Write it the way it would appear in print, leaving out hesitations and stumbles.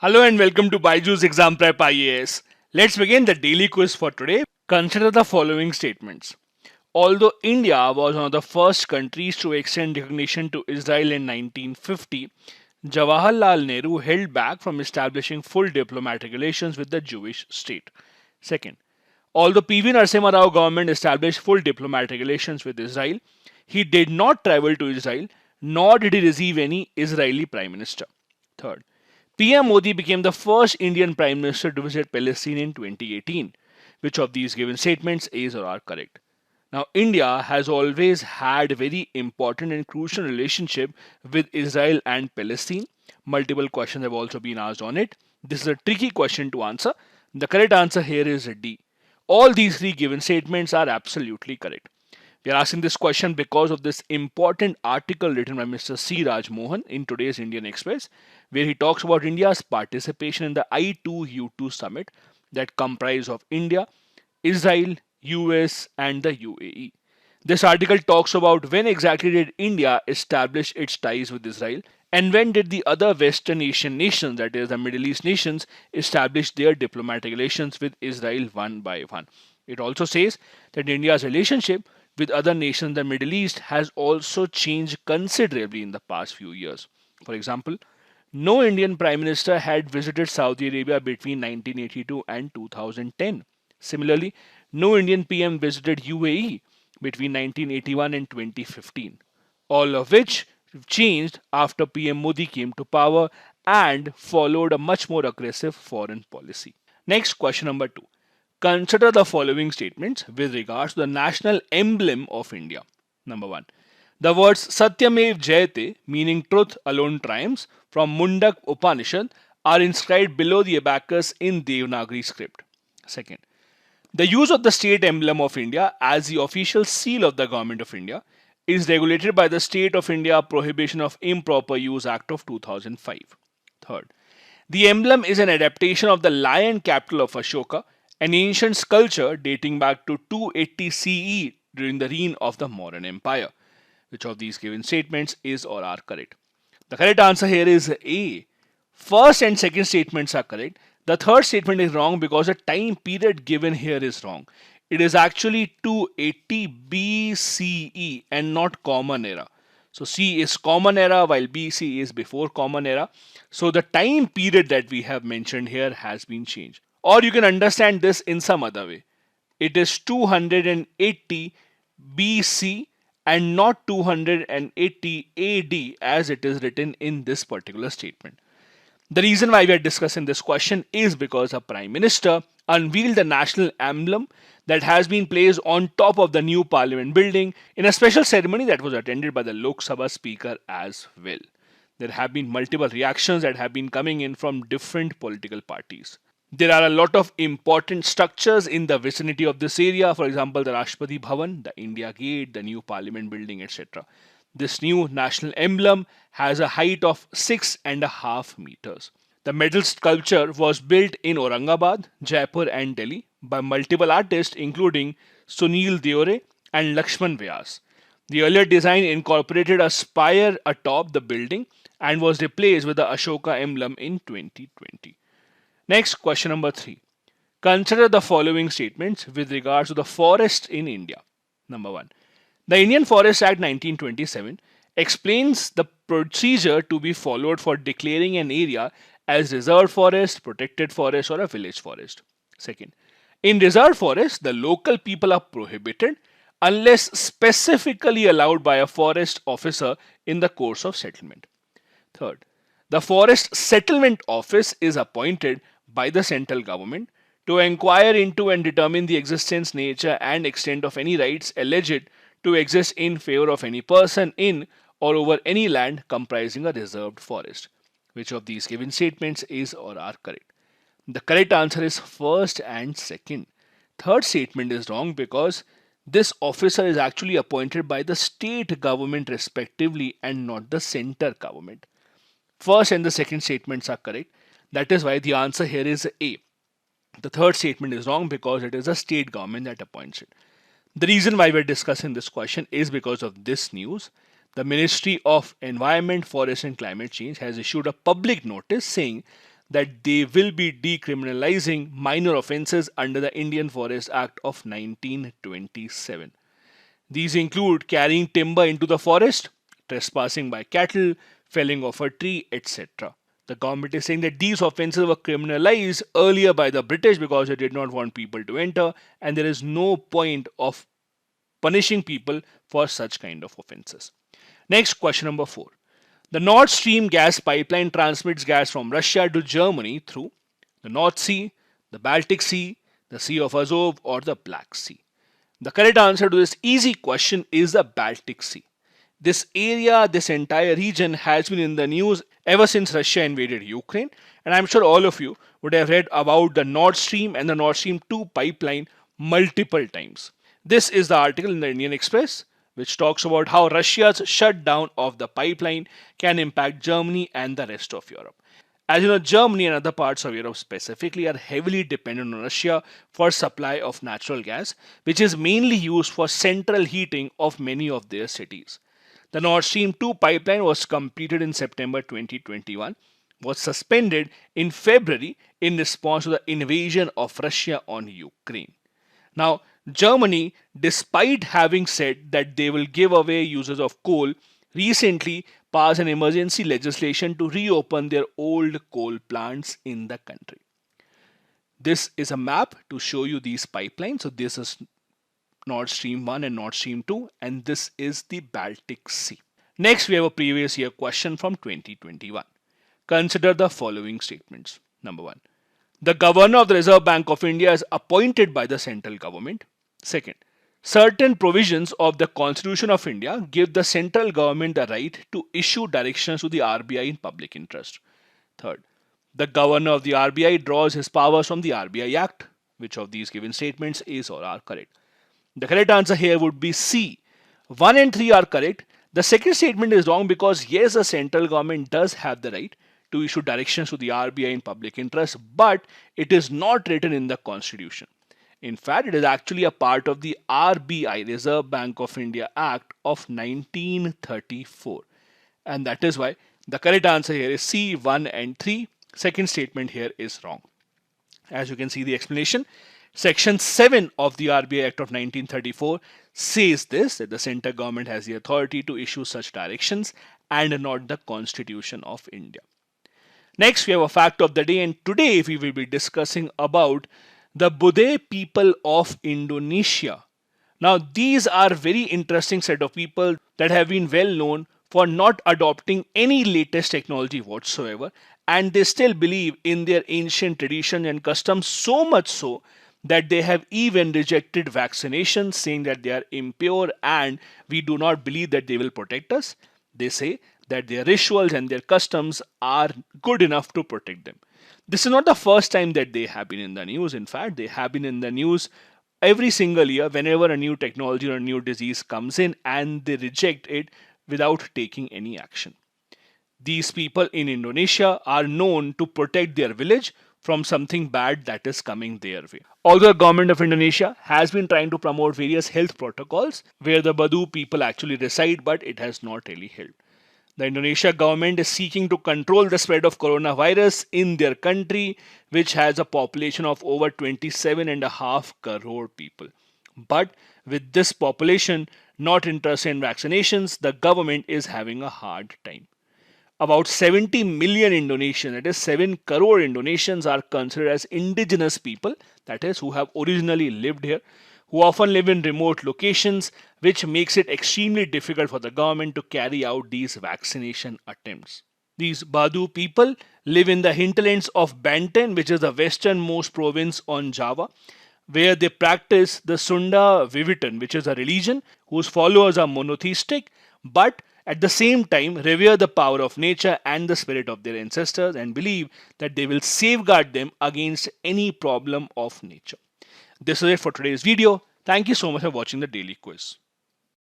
Hello and welcome to BYJU'S Exam Prep IAS. Let's begin the daily quiz for today. Consider the following statements. Although India was one of the first countries to extend recognition to Israel in 1950, Jawaharlal Nehru held back from establishing full diplomatic relations with the Jewish state. Second, although P.V. Narasimha Rao government established full diplomatic relations with Israel, he did not travel to Israel nor did he receive any Israeli Prime Minister. Third, PM Modi became the first Indian Prime Minister to visit Palestine in 2018. Which of these given statements is or are correct? Now, India has always had a very important and crucial relationship with Israel and Palestine. Multiple questions have also been asked on it. This is a tricky question to answer. The correct answer here is D. All these three given statements are absolutely correct. We are asking this question because of this important article written by Mr. C. Raj Mohan in today's Indian Express, where he talks about India's participation in the I2U2 summit that comprise of India, Israel, US and the UAE. This article talks about when exactly did India establish its ties with Israel and when did the other Western Asian nations, that is the Middle East nations, establish their diplomatic relations with Israel one by one. It also says that India's relationship with other nations in the Middle East has also changed considerably in the past few years. For example, no Indian Prime Minister had visited Saudi Arabia between 1982 and 2010. Similarly, no Indian PM visited UAE between 1981 and 2015. All of which changed after PM Modi came to power and followed a much more aggressive foreign policy. Next, question number 2. Consider the following statements with regards to the national emblem of India. Number 1. The words Satyamev Jayate, meaning truth alone triumphs, from Mundak Upanishad are inscribed below the abacus in Devanagari script. Second, the use of the state emblem of India as the official seal of the Government of India is regulated by the State of India Prohibition of Improper Use Act of 2005. Third, the emblem is an adaptation of the lion capital of Ashoka, an ancient sculpture dating back to 280 CE during the reign of the Mauryan Empire. Which of these given statements is or are correct? The correct answer here is A. First and second statements are correct. The third statement is wrong because the time period given here is wrong. It is actually 280 BCE and not Common Era. So C is Common Era while BC is before Common Era. So the time period that we have mentioned here has been changed. Or you can understand this in some other way. It is 280 BC and not 280 AD as it is written in this particular statement. The reason why we are discussing this question is because a Prime Minister unveiled the national emblem that has been placed on top of the new Parliament building in a special ceremony that was attended by the Lok Sabha Speaker as well. There have been multiple reactions that have been coming in from different political parties. There are a lot of important structures in the vicinity of this area, for example, the Rashtrapati Bhavan, the India Gate, the new Parliament building, etc. This new national emblem has a height of 6.5 meters. The metal sculpture was built in Aurangabad, Jaipur and Delhi by multiple artists including Sunil Deore and Lakshman Vyas. The earlier design incorporated a spire atop the building and was replaced with the Ashoka emblem in 2020. Next, question number 3. Consider the following statements with regards to the forests in India. Number 1. The Indian Forest Act 1927 explains the procedure to be followed for declaring an area as reserved forest, protected forest or a village forest. Second, in reserved forest, the local people are prohibited unless specifically allowed by a forest officer in the course of settlement. Third, the Forest Settlement Office is appointed by the central government to inquire into and determine the existence, nature and extent of any rights alleged to exist in favor of any person in or over any land comprising a reserved forest. Which of these given statements is or are correct? The correct answer is first and second. Third statement is wrong because this officer is actually appointed by the state government respectively and not the center government. First and the second statements are correct. That is why the answer here is A. The third statement is wrong because it is a state government that appoints it. The reason why we're discussing this question is because of this news. The Ministry of Environment, Forest and Climate Change has issued a public notice saying that they will be decriminalizing minor offences under the Indian Forest Act of 1927. These include carrying timber into the forest, trespassing by cattle, felling of a tree, etc. The government is saying that these offences were criminalized earlier by the British because they did not want people to enter, and there is no point of punishing people for such kind of offences. Next, question number 4. The Nord Stream gas pipeline transmits gas from Russia to Germany through the North Sea, the Baltic Sea, the Sea of Azov, or the Black Sea. The correct answer to this easy question is the Baltic Sea. This area, this entire region has been in the news ever since Russia invaded Ukraine, and I'm sure all of you would have read about the Nord Stream and the Nord Stream 2 pipeline multiple times. This is the article in the Indian Express, which talks about how Russia's shutdown of the pipeline can impact Germany and the rest of Europe. As you know, Germany and other parts of Europe specifically are heavily dependent on Russia for supply of natural gas, which is mainly used for central heating of many of their cities. The Nord Stream 2 pipeline was completed in September 2021, was suspended in February in response to the invasion of Russia on Ukraine. Now, Germany, despite having said that they will give away users of coal, recently passed an emergency legislation to reopen their old coal plants in the country. This is a map to show you these pipelines. So this is Nord Stream 1 and Nord Stream 2, and this is the Baltic Sea. Next, we have a previous year question from 2021. Consider the following statements. Number 1. The Governor of the Reserve Bank of India is appointed by the central government. Second, certain provisions of the Constitution of India give the central government the right to issue directions to the RBI in public interest. Third, the Governor of the RBI draws his powers from the RBI Act. Which of these given statements is or are correct? The correct answer here would be C. 1 and 3 are correct. The second statement is wrong because yes, the central government does have the right to issue directions to the RBI in public interest, but it is not written in the Constitution. In fact, it is actually a part of the RBI, Reserve Bank of India Act of 1934. And that is why the correct answer here is C, 1 and 3. Second statement here is wrong. As you can see the explanation, Section 7 of the RBI Act of 1934 says this, that the central government has the authority to issue such directions and not the Constitution of India. Next, we have a fact of the day, and today we will be discussing about the Baduy people of Indonesia. Now, these are very interesting set of people that have been well known for not adopting any latest technology whatsoever, and they still believe in their ancient tradition and customs, so much so that they have even rejected vaccinations, saying that they are impure and we do not believe that they will protect us. They say that their rituals and their customs are good enough to protect them. This is not the first time that they have been in the news. In fact, they have been in the news every single year whenever a new technology or a new disease comes in, and they reject it without taking any action. These people in Indonesia are known to protect their village from something bad that is coming their way. Although the government of Indonesia has been trying to promote various health protocols where the Baduy people actually reside, but it has not really helped. The Indonesia government is seeking to control the spread of coronavirus in their country, which has a population of over 27.5 crore people. But with this population not interested in vaccinations, the government is having a hard time. About 70 million Indonesians, that is 7 crore Indonesians, are considered as indigenous people, that is, who have originally lived here, who often live in remote locations, which makes it extremely difficult for the government to carry out these vaccination attempts. These Baduy people live in the hinterlands of Banten, which is the westernmost province on Java, where they practice the Sunda Vivitan, which is a religion whose followers are monotheistic, but at the same time revere the power of nature and the spirit of their ancestors and believe that they will safeguard them against any problem of nature. This is it for today's video. Thank you so much for watching the daily quiz.